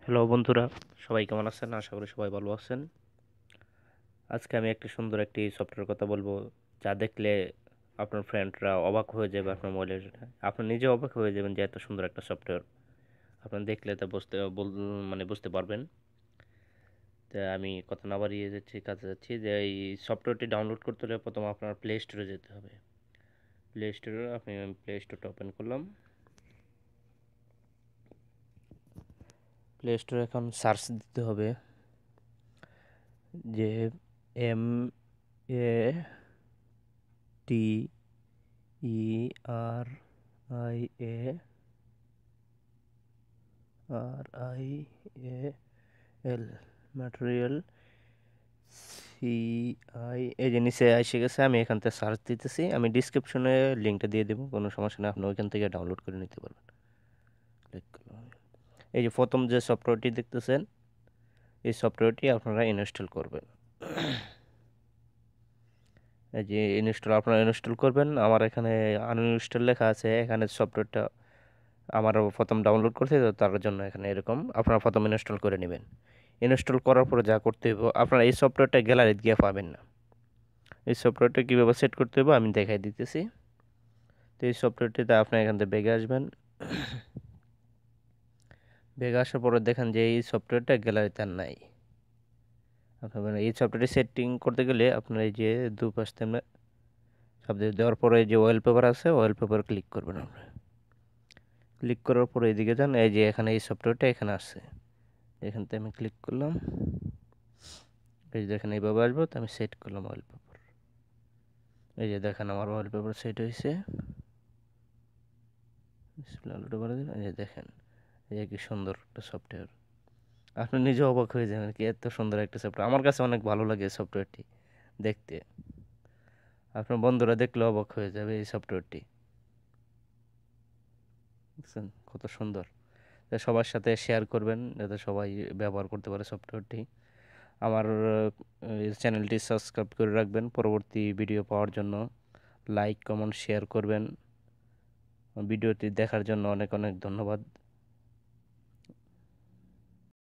Hello বন্ধুরা, সবাই কেমন আছেন? আশা করি সবাই ভালো আছেন। আজকে আমি একটি সুন্দর একটি সফটওয়্যার কথা বলবো, যা দেখলে আপনার ফ্রেন্ডরা অবাক হয়ে যাবে। আপনার মোবাইলের আপনি নিজে অবাক হয়ে যাবেন যে এত সুন্দর একটা সফটওয়্যার আপনার দেখলে তা বুঝতে পারবেন। তা আমি কথা না বাড়িয়ে কাছে যাচ্ছি যে এই সফটওয়্যারটি ডাউনলোড করতে হলে প্রথম আপনার প্লে স্টোরে যেতে হবে। প্লে স্টোরটা ওপেন করলাম। প্লে স্টোরে এখন সার্চ দিতে হবে যে MATERIAL ম্যাটেরিয়াল এই যে নিচে এসে গেছে। আমি এখান থেকে সার্চ দিতেছি। আমি ডিসক্রিপশনে লিঙ্কটা দিয়ে দেবো, কোনো সমস্যা নেই, আপনি ওইখান থেকে ডাউনলোড করে নিতে পারবেন। ক্লিক করলাম। এই যে প্রথম যে সফটওয়্যারটি দেখতেছেন, এই সফটওয়্যারটি আপনারা ইনস্টল করবেন। এই যে আপনারা ইনস্টল করবেন। আমার এখানে আনইনস্টল লেখা আছে। এখানে সফটওয়্যারটা আমার প্রথম ডাউনলোড করতে, তো তার জন্য এখানে এরকম আপনারা প্রথম ইনস্টল করে নেবেন। ইনস্টল করার পরে যা করতে হবে, আপনারা এই সফটওয়্যারটা গ্যালারিতে গিয়ে পাবেন না। এই সফটওয়্যারটা কীভাবে সেট করতে হবে আমি দেখাই দিতেছি। তো এই সফটওয়্যারটিতে আপনি এখান থেকে বেগে আসবেন। বেগে আসার পরে দেখেন যে এই সফটওয়্যারটা গ্যালারিতে আর নাই। আপনার এই সফটওয়্যারটি সেটিং করতে গেলে আপনার এই যে দুপাশ থেকে সব দেওয়ার পরে যে ওয়ালপেপার আছে, ওয়ালপেপার ক্লিক করবেন। আপনার ক্লিক করার পরে এদিকে যান। এই যে এখানে এই সফটওয়্যারটা এখানে আছে, এখান থেকে আমি ক্লিক করলাম। এই যে দেখেন এইভাবে আসবো, তো আমি সেট করলাম ওয়ালপেপার। এই যে দেখেন আমার ওয়ালপেপার সেট হয়েছে। এই যে দেখেন, এই যে কি সুন্দর একটা সফটওয়্যার। আপনি নিজে অবাক হয়ে যাবেন কি এত সুন্দর একটা সফটওয়্যার। আমার কাছে অনেক ভালো লাগে এই সফটওয়্যারটি দেখতে। আপনার বন্ধুরা দেখলে অবাক হয়ে যাবে এই সফটওয়্যারটি। বুঝছেন কত সুন্দর। সবার সাথে শেয়ার করবেন যাতে সবাই ব্যবহার করতে পারে সফটওয়্যারটি। আমার চ্যানেলটি সাবস্ক্রাইব করে রাখবেন পরবর্তী ভিডিও পাওয়ার জন্য। লাইক কমেন্ট শেয়ার করবেন। ভিডিওটি দেখার জন্য অনেক অনেক ধন্যবাদ।